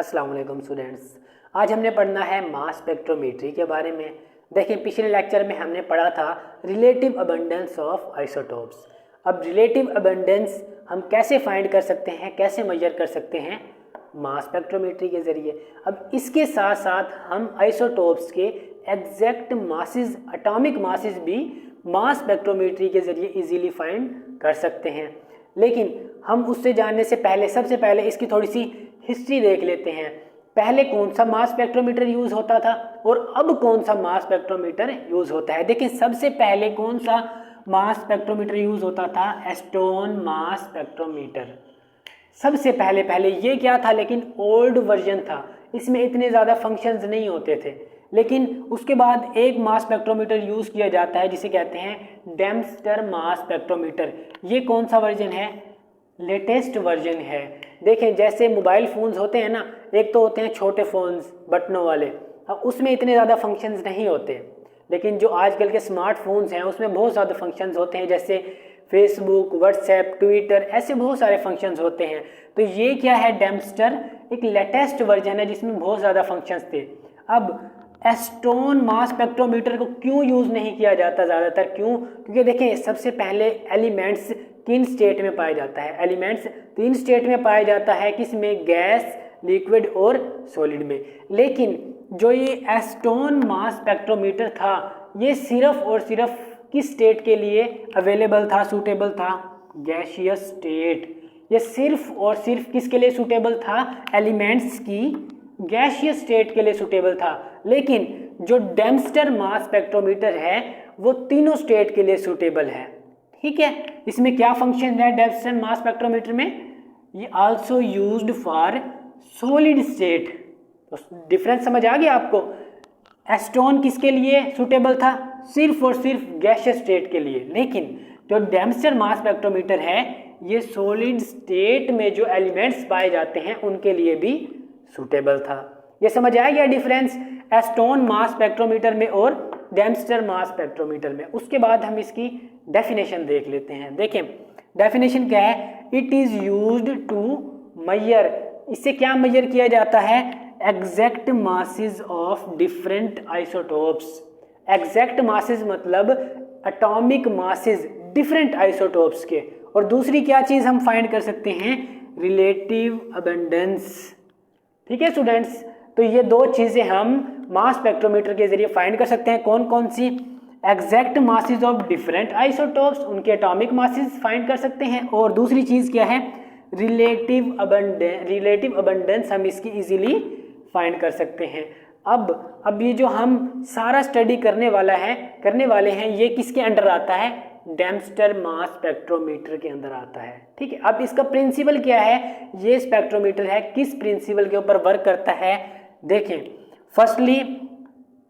अस्सलाम वालेकुम स्टूडेंट्स। आज हमने पढ़ना है मास स्पेक्ट्रोमेट्री के बारे में। देखिए, पिछले लेक्चर में हमने पढ़ा था रिलेटिव अबंडेंस ऑफ आइसोटोप्स। अब रिलेटिव अबंडेंस हम कैसे फाइंड कर सकते हैं, कैसे मेजर कर सकते हैं? मास स्पेक्ट्रोमेट्री के ज़रिए। अब इसके साथ साथ हम आइसोटोप्स के एग्जैक्ट मासेस, एटॉमिक मासेस भी मास स्पेक्ट्रोमेट्री के ज़रिए इजीली फाइंड कर सकते हैं। लेकिन हम उससे जानने से पहले सबसे पहले इसकी थोड़ी सी हिस्ट्री देख लेते हैं। पहले कौन सा मास स्पेक्ट्रोमीटर यूज़ होता था और अब कौन सा मास स्पेक्ट्रोमीटर यूज़ होता है। देखिए, सबसे पहले कौन सा मास स्पेक्ट्रोमीटर यूज़ होता था? एस्टोन मास स्पेक्ट्रोमीटर। सबसे पहले ये क्या था, लेकिन ओल्ड वर्जन था, इसमें इतने ज़्यादा फंक्शंस नहीं होते थे। लेकिन उसके बाद एक मास स्पेक्ट्रोमीटर यूज़ किया जाता है जिसे कहते हैं डेम्स्टर मास स्पेक्ट्रोमीटर। ये कौन सा वर्जन है? लेटेस्ट वर्जन है। देखें, जैसे मोबाइल फ़ोन्स होते हैं ना, एक तो होते हैं छोटे फ़ोन्स बटनों वाले, उसमें इतने ज़्यादा फंक्शंस नहीं होते। लेकिन जो आजकल के स्मार्टफोन्स हैं उसमें बहुत ज़्यादा फंक्शंस होते हैं, जैसे फेसबुक, व्हाट्सएप, ट्विटर, ऐसे बहुत सारे फंक्शंस होते हैं। तो ये क्या है? डेम्स्टर एक लेटेस्ट वर्जन है जिसमें बहुत ज़्यादा फंक्शंस थे। अब एस्टोन मास स्पेक्ट्रोमीटर को क्यों यूज़ नहीं किया जाता ज़्यादातर? क्यों? क्योंकि देखें, सबसे पहले एलिमेंट्स किन स्टेट में पाया जाता है? एलिमेंट्स 3 स्टेट में पाया जाता है। किसमें? गैस, लिक्विड और सॉलिड में। लेकिन जो ये एस्टोन मास स्पेक्ट्रोमीटर था, ये सिर्फ और सिर्फ किस स्टेट के लिए अवेलेबल था, सूटेबल था? Gaseous state. ये सिर्फ और सिर्फ किसके लिए सूटेबल था? एलिमेंट्स की गैसियस स्टेट के लिए सूटेबल था। लेकिन जो डेम्स्टर मास स्पेक्ट्रोमीटर है वो तीनों स्टेट के लिए सूटेबल है। ठीक है, इसमें क्या फंक्शन है डेम्स्टर मास स्पेक्ट्रोमीटर में? ये also used for solid state. तो डिफरेंस समझ आ गया आपको? एस्टोन किसके लिए सूटेबल था? सिर्फ और सिर्फ गैसियस स्टेट के लिए। लेकिन जो डेम्स्टर मास स्पेक्ट्रोमीटर है ये सॉलिड स्टेट में जो एलिमेंट्स पाए जाते हैं उनके लिए भी सूटेबल था। ये समझ आ गया डिफरेंस एस्टोन मास स्पेक्ट्रोमीटर में और डेम्स्टर मास स्पेक्ट्रोमीटर में। उसके बाद हम इसकी डेफिनेशन देख लेते हैं। देखें, डेफिनेशन क्या है? It is used to measure. इससे क्या मेजर किया जाता है? Exact masses of different isotopes. Exact masses मतलब एटॉमिक मासेस डिफरेंट आइसोटोप्स के। और दूसरी क्या चीज़ हम फाइंड कर सकते हैं? Relative abundance. ठीक है स्टूडेंट्स, तो ये 2 चीज़ें हम मास स्पेक्ट्रोमीटर के जरिए फाइंड कर सकते हैं। कौन कौन सी? Exact masses of different isotopes, उनके एटॉमिक मासेस फाइंड कर सकते हैं। और दूसरी चीज़ क्या है? रिलेटिव अबंडेंस हम इसकी इजीली फाइंड कर सकते हैं। अब ये जो हम सारा स्टडी करने वाले हैं ये किसके अंडर आता है? डेम्स्टर मास स्पेक्ट्रोमीटर के अंदर आता है। ठीक है, अब इसका प्रिंसिपल क्या है? ये स्पेक्ट्रोमीटर है किस प्रिंसिपल के ऊपर वर्क करता है? देखें, फर्स्टली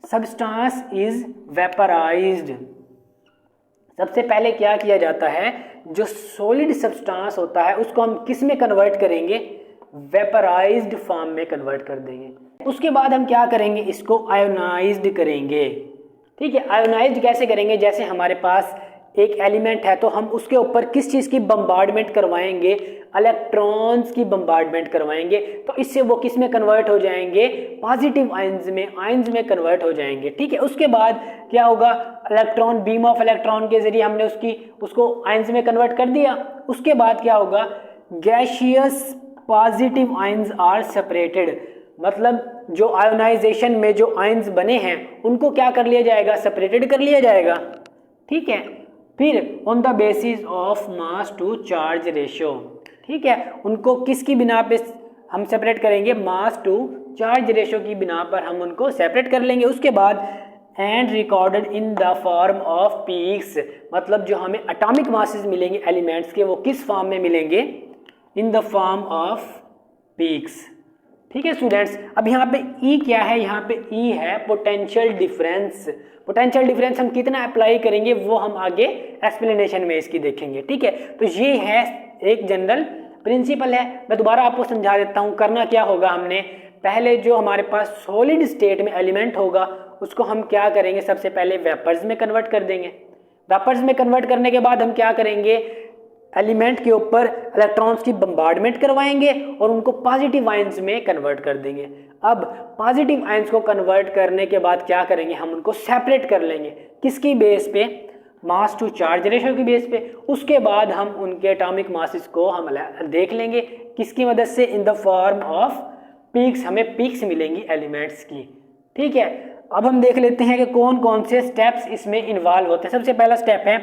सब्सटेंस इज वेपराइज्ड। सबसे पहले क्या किया जाता है? जो सॉलिड सब्सटेंस होता है उसको हम किस में कन्वर्ट करेंगे? वेपराइज्ड फॉर्म में कन्वर्ट कर देंगे। उसके बाद हम क्या करेंगे? इसको आयोनाइज्ड करेंगे। ठीक है, आयोनाइज्ड कैसे करेंगे? जैसे हमारे पास एक एलिमेंट है तो हम उसके ऊपर किस चीज़ की बम्बार्डमेंट करवाएंगे? इलेक्ट्रॉन्स की बम्बार्डमेंट करवाएंगे। तो इससे वो किस में कन्वर्ट हो जाएंगे? पॉजिटिव आयंस में कन्वर्ट हो जाएंगे। ठीक है, उसके बाद क्या होगा? इलेक्ट्रॉन, बीम ऑफ इलेक्ट्रॉन के जरिए हमने उसको आयंस में कन्वर्ट कर दिया। उसके बाद क्या होगा? Gaseous positive ions are separated. मतलब जो आयोनाइजेशन में जो आयंस बने हैं उनको क्या कर लिया जाएगा? सेपरेटेड कर लिया जाएगा। ठीक है, फिर on the basis of mass to charge ratio. ठीक है, उनको किसकी बिना पे हम सेपरेट करेंगे? मास टू चार्ज रेशियो की बिना पर हम उनको सेपरेट कर लेंगे। उसके बाद and recorded in the form of peaks. मतलब जो हमें एटॉमिक मासेस मिलेंगे एलिमेंट्स के, वो किस फॉर्म में मिलेंगे? In the form of peaks. ठीक है स्टूडेंट्स, अब यहाँ पे E क्या है? यहाँ पे E है पोटेंशियल डिफरेंस। पोटेंशियल डिफरेंस हम कितना अप्लाई करेंगे वो हम आगे एक्सप्लेनेशन में इसकी देखेंगे। ठीक है, तो ये है एक जनरल प्रिंसिपल है। मैं दोबारा आपको समझा देता हूँ। करना क्या होगा? हमने पहले जो हमारे पास सॉलिड स्टेट में एलिमेंट होगा उसको हम क्या करेंगे? सबसे पहले वेपर्स में कन्वर्ट कर देंगे। वेपर्स में कन्वर्ट करने के बाद हम क्या करेंगे? एलिमेंट के ऊपर इलेक्ट्रॉन्स की बम्बार्डमेंट करवाएंगे और उनको पॉजिटिव आयंस में कन्वर्ट कर देंगे। अब पॉजिटिव आयंस को कन्वर्ट करने के बाद क्या करेंगे, हम उनको सेपरेट कर लेंगे। किसकी बेस पे? मास टू चार्ज रेशियो की बेस पे। उसके बाद हम उनके एटॉमिक मासेस को हम देख लेंगे किसकी मदद से? In the form of peaks, हमें पीक्स मिलेंगी एलिमेंट्स की। ठीक है, अब हम देख लेते हैं कि कौन कौन से स्टेप्स इसमें इन्वॉल्व होते हैं। सबसे पहला स्टेप है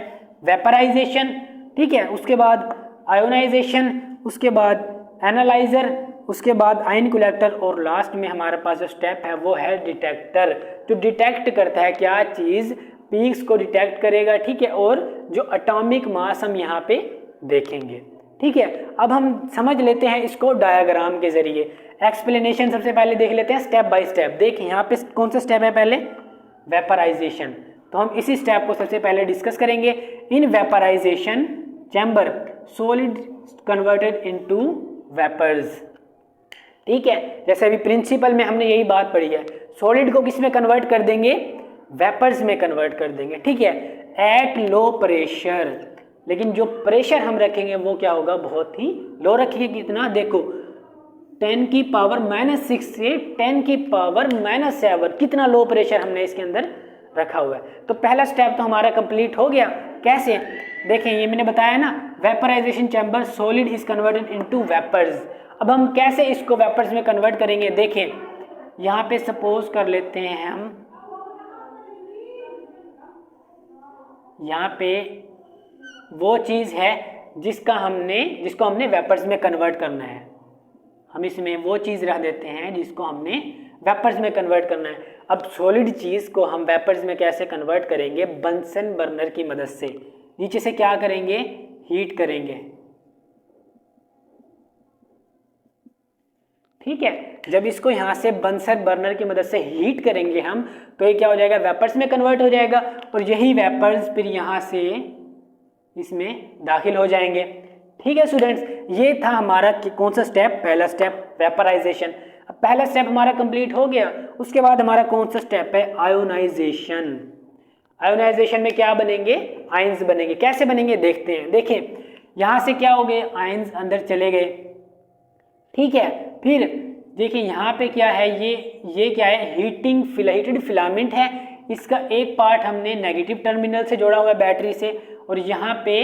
वेपराइजेशन, ठीक है, उसके बाद आयोनाइजेशन, उसके बाद एनालाइजर, उसके बाद आयन कलेक्टर और लास्ट में हमारे पास जो स्टेप है वो है डिटेक्टर, जो डिटेक्ट करता है क्या चीज़? पीक्स को डिटेक्ट करेगा। ठीक है, और जो एटॉमिक मास हम यहाँ पे देखेंगे। ठीक है, अब हम समझ लेते हैं इसको डायग्राम के जरिए। एक्सप्लेनेशन सबसे पहले देख लेते हैं स्टेप बाय स्टेप। देखिए यहाँ पे कौन सा स्टेप है? पहले वेपराइजेशन, तो हम इसी स्टेप को सबसे पहले डिस्कस करेंगे। In vaporisation chamber solid converted into vapours. ठीक है, जैसे अभी प्रिंसिपल में हमने यही बात पढ़ी है, सॉलिड को किस में कन्वर्ट कर देंगे? वेपर्स में कन्वर्ट कर देंगे। ठीक है, एट लो प्रेशर, लेकिन जो प्रेशर हम रखेंगे वो क्या होगा? बहुत ही लो रखेंगे। कितना? देखो 10 की पावर -6 से 10 की पावर -7, कितना लो प्रेशर हमने इसके अंदर रखा हुआ है। तो पहला स्टेप तो हमारा कंप्लीट हो गया। कैसे? देखें, ये मैंने बताया ना, vaporisation chamber solid is converted into vapours. अब हम कैसे इसको वेपर्स में कन्वर्ट करेंगे? देखें, यहाँ पे सपोज कर लेते हैं हम, यहाँ पे वो चीज़ है जिसको हमने वेपर्स में कन्वर्ट करना है। हम इसमें वो चीज़ रख देते हैं जिसको हमने वेपर्स में कन्वर्ट करना है। अब सॉलिड चीज़ को हम वेपर्स में कैसे कन्वर्ट करेंगे? बंसन बर्नर की मदद से। नीचे से क्या करेंगे? हीट करेंगे। ठीक है, जब इसको यहाँ से बंसन बर्नर की मदद से हीट करेंगे हम, तो ये क्या हो जाएगा? वेपर्स में कन्वर्ट हो जाएगा, और यही वेपर्स फिर यहाँ से इसमें दाखिल हो जाएंगे। ठीक है स्टूडेंट्स, ये था हमारा कौन सा स्टेप? पहला स्टेप वेपराइजेशन। अब पहला स्टेप हमारा कंप्लीट हो गया। उसके बाद हमारा कौन सा स्टेप है? आयोनाइजेशन। आयोनाइजेशन में क्या बनेंगे? आयंस बनेंगे। कैसे बनेंगे देखते हैं। देखें, यहाँ से क्या हो गए? आयंस अंदर चले गए। ठीक है, फिर देखिए यहाँ पे क्या है? ये क्या है? हीटेड फिलामेंट है। इसका एक पार्ट हमने नेगेटिव टर्मिनल से जोड़ा हुआ है बैटरी से, और यहाँ पे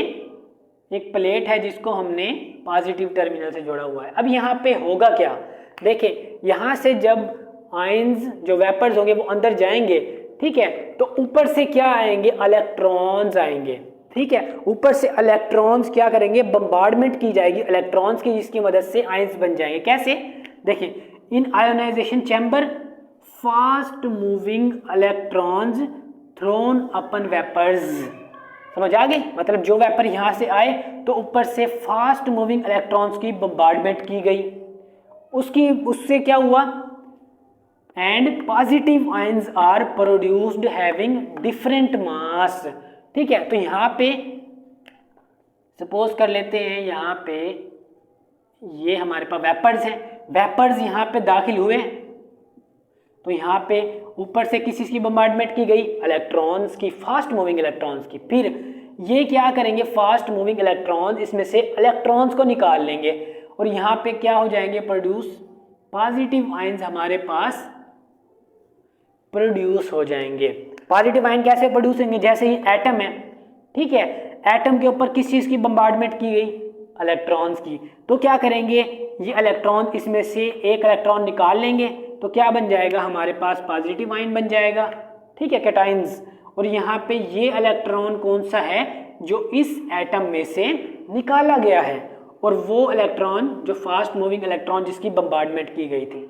एक प्लेट है जिसको हमने पॉजिटिव टर्मिनल से जोड़ा हुआ है। अब यहाँ पे होगा क्या? देखिए, यहाँ से जब आयंस जो वेपर्स होंगे वो अंदर जाएंगे, ठीक है, तो ऊपर से क्या आएंगे? इलेक्ट्रॉन्स आएंगे। ठीक है, ऊपर से इलेक्ट्रॉन्स क्या करेंगे? बम्बार्डमेंट की जाएगी इलेक्ट्रॉन्स की, जिसकी मदद से आयंस बन जाएंगे। कैसे? देखिए, in ionisation chamber fast moving electrons thrown upon vapours. समझ आ गई? मतलब जो वेपर यहाँ से आए तो ऊपर से फास्ट मूविंग इलेक्ट्रॉन्स की बम्बार्डमेंट की गई, उससे क्या हुआ? And positive ions are produced having different mass. ठीक है, तो यहाँ पे सपोज कर लेते हैं, यहाँ पे ये हमारे पास वेपर्स हैं। वेपर्स यहाँ पे दाखिल हुए, तो यहाँ पे ऊपर से किस चीज़ की बम्बार्डमेंट की गई? इलेक्ट्रॉन्स की, फास्ट मूविंग इलेक्ट्रॉन्स की। फिर ये क्या करेंगे? फास्ट मूविंग इलेक्ट्रॉन्स इसमें से इलेक्ट्रॉन्स को निकाल लेंगे, और यहाँ पे क्या हो जाएंगे? प्रोड्यूस पॉजिटिव आयंस हमारे पास प्रोड्यूस हो जाएंगे। पॉजिटिव आयन कैसे प्रोड्यूस होंगे? जैसे ही एटम है, ठीक है, एटम के ऊपर किस चीज़ की बम्बार्डमेंट की गई? इलेक्ट्रॉन्स की। तो क्या करेंगे? ये इलेक्ट्रॉन इसमें से एक इलेक्ट्रॉन निकाल लेंगे, तो क्या बन जाएगा? हमारे पास पॉजिटिव आयन बन जाएगा। ठीक है, कैटाइंस। और यहाँ पे ये इलेक्ट्रॉन कौन सा है? जो इस एटम में से निकाला गया है, और वो इलेक्ट्रॉन जो फास्ट मूविंग इलेक्ट्रॉन जिसकी बम्बार्डमेंट की गई थी।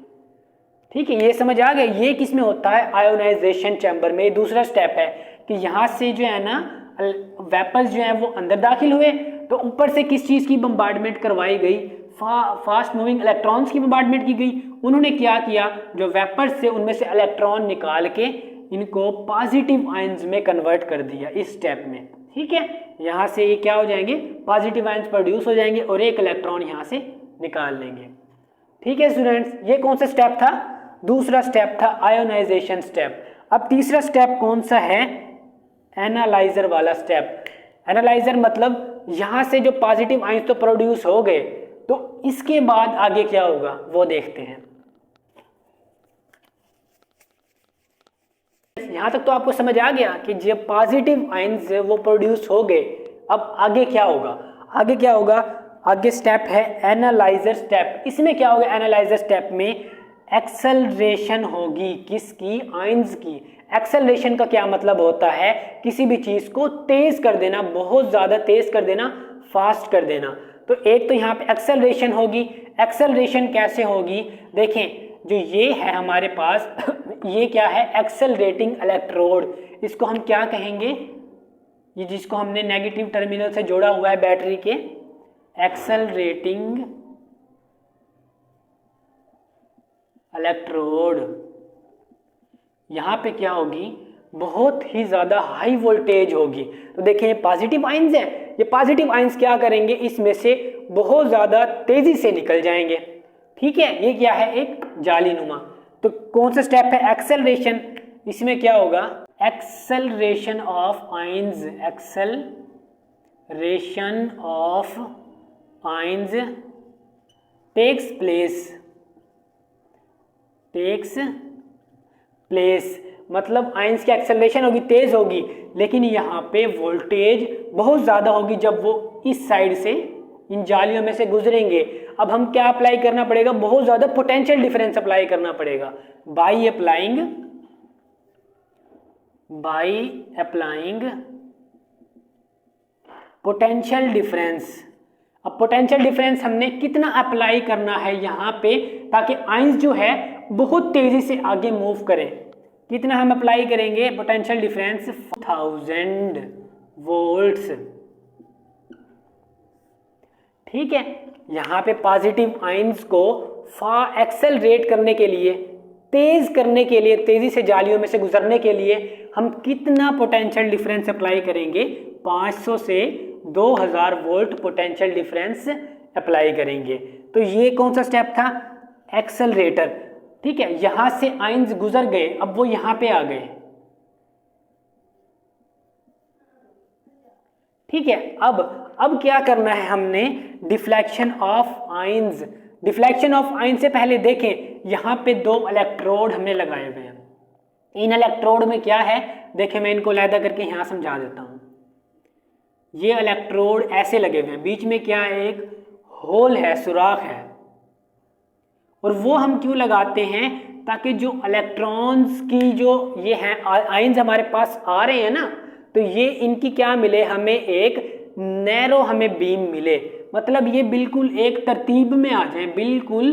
ठीक है, ये समझ आ गया? ये किस में होता है? आयोनाइजेशन चैम्बर में। दूसरा स्टेप है कि यहाँ से जो है ना वेपर्स जो है वो अंदर दाखिल हुए, तो ऊपर से किस चीज़ की बम्बार्डमेंट करवाई गई? फास्ट मूविंग इलेक्ट्रॉन्स की बम्बार्डमेंट की गई। उन्होंने क्या किया? जो वेपर्स से उनमें से इलेक्ट्रॉन निकाल के इनको पॉजिटिव आयंस में कन्वर्ट कर दिया इस स्टेप में। ठीक है, यहाँ से ये क्या हो जाएंगे? पॉजिटिव आयंस प्रोड्यूस हो जाएंगे, और एक इलेक्ट्रॉन यहाँ से निकाल लेंगे। ठीक है स्टूडेंट्स, ये कौन सा स्टेप था? दूसरा स्टेप था आयोनाइजेशन स्टेप। अब तीसरा स्टेप कौन सा है? एनालाइजर वाला स्टेप। एनालाइजर मतलब यहाँ से जो पॉजिटिव आयंस तो प्रोड्यूस हो गए, तो इसके बाद आगे क्या होगा वो देखते हैं। यहाँ तक तो आपको समझ आ गया कि जब पॉजिटिव आयंस वो प्रोड्यूस हो गए, अब आगे क्या होगा, आगे क्या होगा, आगे स्टेप है एनालाइजर स्टेप। इसमें क्या होगा, एनालाइजर स्टेप में एक्सेलरेशन होगी, किसकी, आयंस की। एक्सेलरेशन का क्या मतलब होता है, किसी भी चीज को तेज कर देना, बहुत ज्यादा तेज कर देना, फास्ट कर देना। तो एक तो यहाँ पे एक्सेलरेशन होगी। एक्सेलरेशन कैसे होगी, देखें जो ये है हमारे पास ये क्या है, एक्सेलरेटिंग इलेक्ट्रोड। इसको हम क्या कहेंगे, ये जिसको हमने नेगेटिव टर्मिनल से जोड़ा हुआ है बैटरी के, एक्सेलरेटिंग इलेक्ट्रोड। यहां पे क्या होगी, बहुत ही ज्यादा हाई वोल्टेज होगी। तो देखें ये पॉजिटिव आयंस है, ये पॉजिटिव आयंस क्या करेंगे, इसमें से बहुत ज्यादा तेजी से निकल जाएंगे। ठीक है, ये क्या है, एक जालीनुमा। तो कौन सा स्टेप है, एक्सेलरेशन। इसमें क्या होगा, acceleration of ions, acceleration of ions takes place, मतलब आयंस की एक्सेलरेशन होगी, तेज होगी, लेकिन यहाँ पे वोल्टेज बहुत ज्यादा होगी जब वो इस साइड से इन जालियों में से गुजरेंगे। अब हम क्या अप्लाई करना पड़ेगा, बहुत ज्यादा पोटेंशियल डिफरेंस अप्लाई करना पड़ेगा बाई अप्लाइंग पोटेंशियल डिफरेंस। अब पोटेंशियल डिफरेंस हमने कितना अप्लाई करना है यहाँ पे, ताकि आयंस जो है बहुत तेजी से आगे मूव करें। कितना हम अप्लाई करेंगे पोटेंशियल डिफरेंस, 1000 वोल्ट्स। ठीक है, यहाँ पे पॉजिटिव आयंस को एक्सेलरेट करने के लिए, तेज करने के लिए, तेजी से जालियों में से गुजरने के लिए हम कितना पोटेंशियल डिफरेंस अप्लाई करेंगे, 500 से 2000 वोल्ट पोटेंशियल डिफरेंस अप्लाई करेंगे। तो ये कौन सा स्टेप था, एक्सेलरेटर। ठीक है, यहां से आयंस गुजर गए, अब वो यहां पे आ गए। ठीक है, अब क्या करना है हमने, deflection of ions. Deflection of ions से पहले देखें, यहां पे 2 इलेक्ट्रोड हमने लगाए हुए हैं। इन इलेक्ट्रोड में क्या है, देखें मैं इनको अलग करके यहां समझा देता हूं। ये इलेक्ट्रोड ऐसे लगे हुए हैं, बीच में क्या है, एक होल है, सुराख है। और वो हम क्यों लगाते हैं, ताकि जो इलेक्ट्रॉन्स की जो ये हैं आयंस हमारे पास आ रहे हैं ना, तो ये इनकी क्या मिले, हमें एक नैरो हमें बीम मिले। मतलब ये बिल्कुल एक तरतीब में आ जाए, बिल्कुल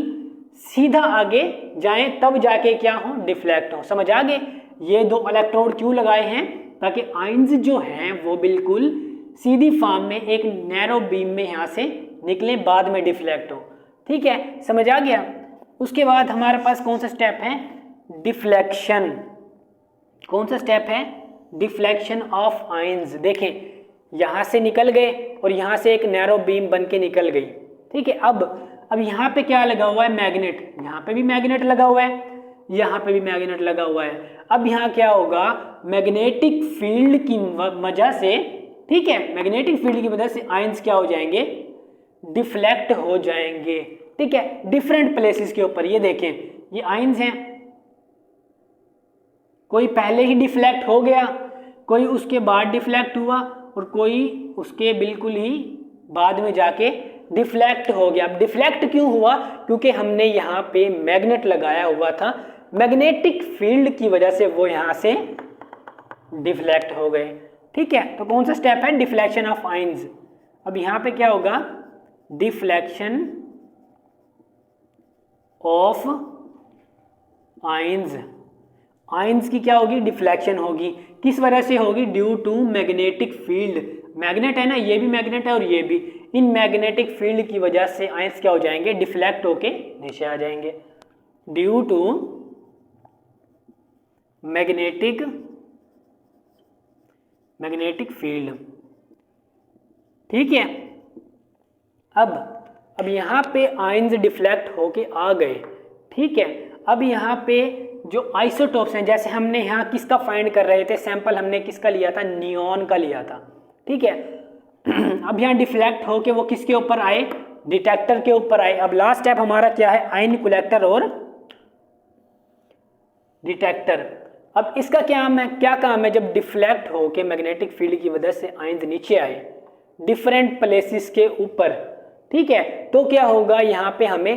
सीधा आगे जाएं, तब जाके क्या हो, डिफ्लेक्ट हो। समझ आ गए, ये 2 इलेक्ट्रोड क्यों लगाए हैं, ताकि आयंस जो हैं वो बिल्कुल सीधी फॉर्म में एक नैरो बीम में यहाँ से निकले, बाद में डिफ्लेक्ट हो। ठीक है, समझ आ गया। उसके बाद हमारे पास कौन सा स्टेप है, डिफ्लेक्शन। कौन सा स्टेप है, डिफ्लेक्शन ऑफ आयंस। देखें यहां से निकल गए और यहां से एक नैरो बीम बन के निकल गई। ठीक है, अब यहाँ पे क्या लगा हुआ है, मैग्नेट। यहाँ पे भी मैग्नेट लगा हुआ है, यहाँ पे भी मैग्नेट लगा हुआ है। अब यहाँ क्या होगा, मैग्नेटिक फील्ड की वजह से, ठीक है, मैग्नेटिक फील्ड की वजह से आयंस क्या हो जाएंगे, डिफ्लेक्ट हो जाएंगे। ठीक है, डिफरेंट प्लेसेस के ऊपर। ये देखें, ये आयंस हैं, कोई पहले ही डिफ्लेक्ट हो गया, कोई उसके बाद डिफ्लेक्ट हुआ, और कोई उसके बिल्कुल ही बाद में जाके डिफ्लेक्ट हो गया। अब डिफ्लेक्ट क्यों हुआ, क्योंकि हमने यहाँ पे मैग्नेट लगाया हुआ था, मैग्नेटिक फील्ड की वजह से वो यहाँ से डिफ्लेक्ट हो गए। ठीक है, तो कौन सा स्टेप है, डिफ्लेक्शन ऑफ आयंस। अब यहाँ पे क्या होगा, डिफ्लेक्शन ऑफ आयंस। आयंस की क्या होगी, डिफ्लेक्शन होगी। किस वजह से होगी, due to magnetic field. Magnet है ना, ये भी मैग्नेट है और ये भी, इन मैग्नेटिक फील्ड की वजह से आयंस क्या हो जाएंगे, डिफ्लेक्ट होके नीचे आ जाएंगे, ड्यू टू मैग्नेटिक फील्ड। ठीक है, अब यहाँ पे आयंस डिफ्लेक्ट होके आ गए। ठीक है, अब यहाँ पे जो आइसोटोप्स हैं, जैसे हमने यहाँ किसका फाइंड कर रहे थे, सैंपल हमने किसका लिया था, नियॉन का लिया था। ठीक है, अब यहाँ डिफ्लेक्ट हो के वो किसके ऊपर आए, डिटेक्टर के ऊपर आए। अब लास्ट स्टेप हमारा क्या है, आयन कलेक्टर और डिटेक्टर। अब इसका क्या काम है, जब डिफ्लेक्ट हो के मैग्नेटिक फील्ड की वजह से आयंस नीचे आए डिफरेंट प्लेसेस के ऊपर, ठीक है, तो क्या होगा, यहाँ पे हमें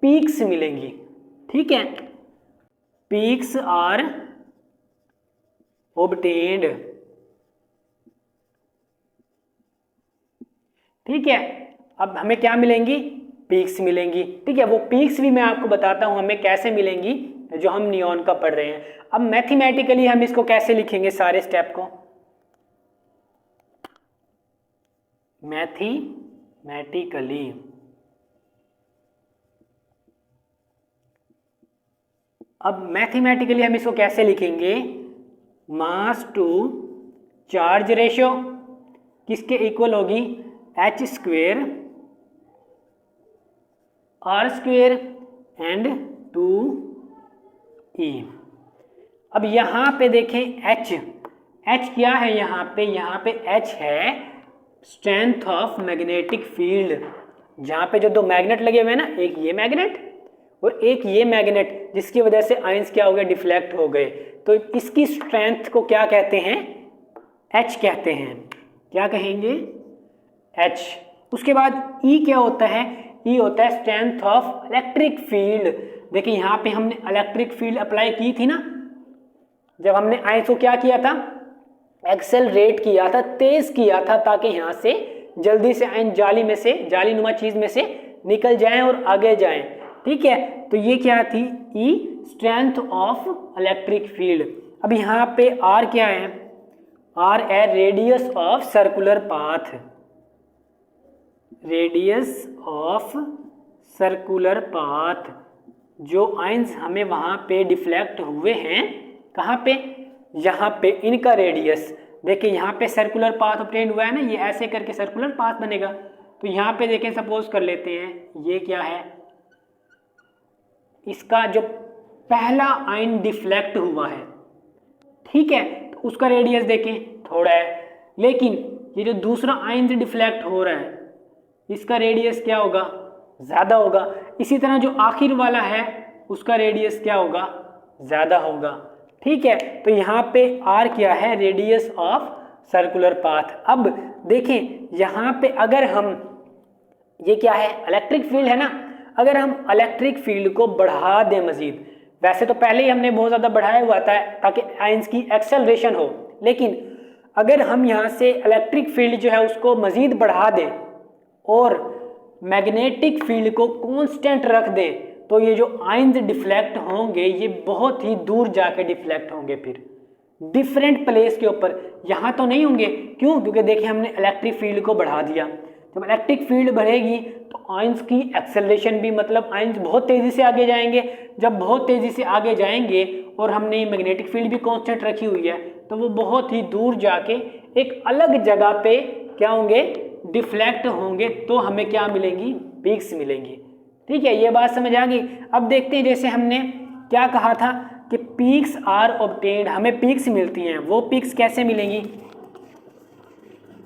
पीक्स मिलेंगी, ठीक है, पीक्स आर ऑब्टेन्ड, ठीक है। अब हमें क्या मिलेंगी, पीक्स मिलेंगी, ठीक है। वो पीक्स भी मैं आपको बताता हूं हमें कैसे मिलेंगी जो हम नियॉन का पढ़ रहे हैं। अब मैथमेटिकली हम इसको कैसे लिखेंगे, सारे स्टेप को मैथमेटिकली। अब मैथमेटिकली हम इसको कैसे लिखेंगे, मास टू चार्ज रेशियो किसके इक्वल होगी, h square r square and 2e। अब यहाँ पे देखें h क्या है, यहाँ पे h है स्ट्रेंथ ऑफ मैग्नेटिक फील्ड, जहाँ पे जो दो मैग्नेट लगे हुए हैं ना, एक ये मैग्नेट और एक ये मैग्नेट, जिसकी वजह से आयंस क्या हो गए, डिफ्लेक्ट हो गए, तो इसकी स्ट्रेंथ को क्या कहते हैं, h कहते हैं, क्या कहेंगे, h। उसके बाद E क्या होता है, E होता है स्ट्रेंथ ऑफ इलेक्ट्रिक फील्ड। देखिए यहाँ पे हमने इलेक्ट्रिक फील्ड अप्लाई की थी ना, जब हमने आयंस को क्या किया था, एक्सेलरेट किया था, तेज किया था, ताकि यहाँ से जल्दी से आयन जाली नुमा चीज में से निकल जाएं और आगे जाएं, ठीक है। तो ये क्या थी, E strength of electric field. अब यहाँ पे R क्या है, R है radius of circular path, radius of circular path, जो आयंस हमें वहां पे डिफ्लेक्ट हुए हैं, कहाँ पे, यहाँ पे इनका रेडियस। देखिए यहाँ पे सर्कुलर पाथ ऑब्टेन हुआ है ना, ये ऐसे करके सर्कुलर पाथ बनेगा। तो यहाँ पे देखें, सपोज कर लेते हैं ये क्या है, इसका जो पहला आयन डिफ्लेक्ट हुआ है, ठीक है, तो उसका रेडियस देखें थोड़ा है, लेकिन ये जो दूसरा आयन से डिफ्लेक्ट हो रहा है, इसका रेडियस क्या होगा, ज़्यादा होगा। इसी तरह जो आखिर वाला है उसका रेडियस क्या होगा, ज़्यादा होगा, ठीक है। तो यहाँ पे R क्या है, रेडियस ऑफ सर्कुलर पाथ। अब देखें यहाँ पे अगर हम, ये क्या है, इलेक्ट्रिक फील्ड है ना, अगर हम इलेक्ट्रिक फील्ड को बढ़ा दें मजीद, वैसे तो पहले ही हमने बहुत ज़्यादा बढ़ाया हुआ था ताकि आयंस की एक्सेलरेशन हो, लेकिन अगर हम यहाँ से इलेक्ट्रिक फील्ड जो है उसको मजीद बढ़ा दें और मैग्नेटिक फील्ड को कांस्टेंट रख दे, तो ये जो आयंस डिफ्लेक्ट होंगे ये बहुत ही दूर जाके डिफ्लेक्ट होंगे, फिर डिफरेंट प्लेस के ऊपर, यहाँ तो नहीं होंगे। क्यों, क्योंकि देखिए हमने इलेक्ट्रिक फील्ड को बढ़ा दिया। जब इलेक्ट्रिक फील्ड बढ़ेगी तो आयंस की एक्सेलरेशन भी, मतलब आयंस बहुत तेज़ी से आगे जाएंगे। जब बहुत तेज़ी से आगे जाएंगे और हमने मैग्नेटिक फील्ड भी कांस्टेंट रखी हुई है, तो वो बहुत ही दूर जाके एक अलग जगह पे क्या होंगे, डिफ्लेक्ट होंगे, तो हमें क्या मिलेंगी, पीक्स मिलेंगी, ठीक है। ये बात समझ आ गई। अब देखते हैं, जैसे हमने क्या कहा था कि पीक्स आर ऑब्टेन्ड, हमें पीक्स मिलती हैं, वो पीक्स कैसे मिलेंगी,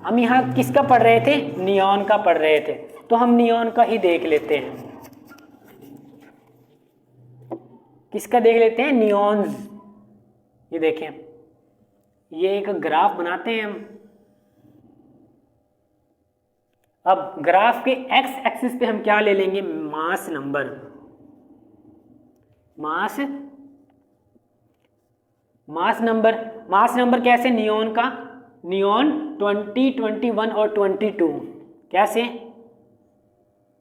हम यहाँ किसका पढ़ रहे थे, नियॉन का पढ़ रहे थे, तो हम नियॉन का ही देख लेते हैं। किसका देख लेते हैं, नियॉन्स। ये देखें, ये एक ग्राफ बनाते हैं हम। अब ग्राफ के एक्स एक्सिस पे हम क्या ले लेंगे, मास नंबर, मास नंबर कैसे, नियॉन का, नियॉन 20, 21 और 22, कैसे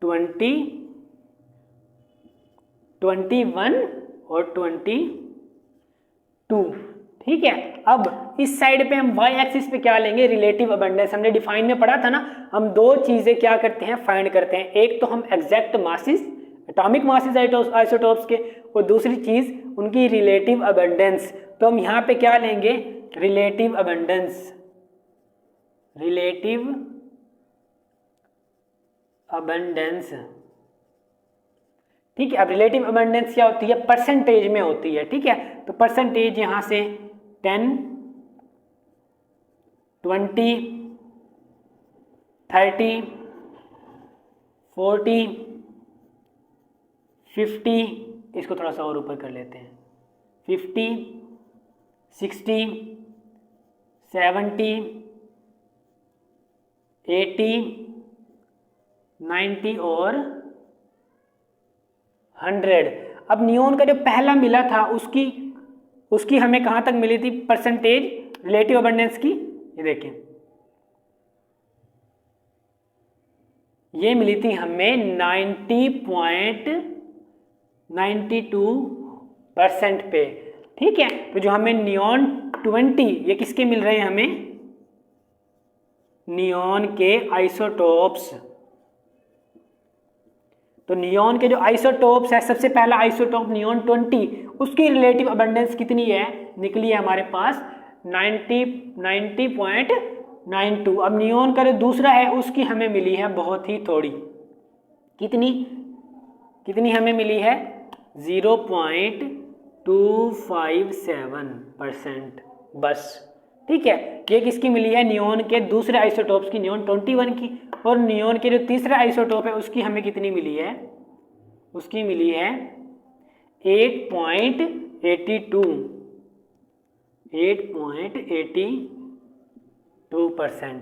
20, 21 और 22, ठीक है। अब इस साइड पे हम वाई एक्सिस पे क्या लेंगे, रिलेटिव अबंडेंस। हमने डिफाइन में पढ़ा था ना, हम दो चीजें क्या करते हैं, फाइंड करते हैं। एक तो हम exact masses, atomic masses isotopes के, और दूसरी चीज उनकी रिलेटिव अबंडेंस। तो हम यहाँ पे क्या लेंगे, रिलेटिव अबंडेंस, रिलेटिव अबंडेंस, ठीक है। अब रिलेटिव अबंडेंस क्या होती है, परसेंटेज में होती है, ठीक है। तो परसेंटेज यहाँ से 10, 20, 30, 40, 50, इसको थोड़ा सा और ऊपर कर लेते हैं, 50, 60, 70, 80, 90 और 100। अब नियॉन का जो पहला मिला था उसकी हमें कहाँ तक मिली थी परसेंटेज रिलेटिव अबंडेंस की, ये देखें, ये मिली थी हमें 90.92% पे। ठीक है, तो जो हमें नियॉन 20 ये किसके मिल रहे हैं, हमें नियॉन के आइसोटोप्स। तो नियॉन के जो आइसोटोप्स है, सबसे पहला आइसोटोप नियॉन 20, उसकी रिलेटिव अबंडेंस कितनी है, निकली है हमारे पास 90.92। अब नियॉन का जो दूसरा है उसकी हमें मिली है बहुत ही थोड़ी, कितनी हमें मिली है 0.257% बस। ठीक है, ये किसकी मिली है, नियॉन के दूसरे आइसोटोप्स की, नियॉन 21 की। और नियॉन के जो तीसरा आइसोटोप है उसकी हमें कितनी मिली है, उसकी मिली है 8.82%।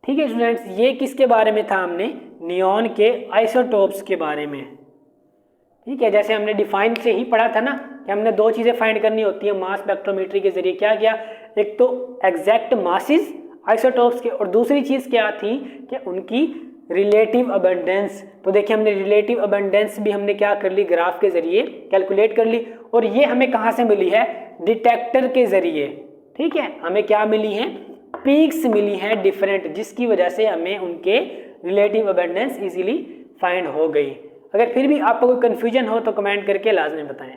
ठीक है स्टूडेंट्स, ये किसके बारे में था, हमने नियॉन के आइसोटोप्स के बारे में। ठीक है, जैसे हमने डिफाइन से ही पढ़ा था ना कि हमने दो चीज़ें फाइंड करनी होती है मास स्पेक्ट्रोमेट्री के जरिए। क्या किया, एक तो एग्जैक्ट मासेस आइसोटोप्स के, और दूसरी चीज़ क्या थी कि उनकी रिलेटिव अबंडेंस। तो देखिए हमने रिलेटिव अबंडेंस भी हमने क्या कर ली, ग्राफ के जरिए कैलकुलेट कर ली। और ये हमें कहाँ से मिली है, डिटेक्टर के जरिए। ठीक है, हमें क्या मिली है, पीक्स मिली हैं डिफरेंट, जिसकी वजह से हमें उनके रिलेटिव अबंडेंस इजीली फाइंड हो गई। अगर फिर भी आपको कोई कन्फ्यूजन हो तो कमेंट करके लाजमी बताएं।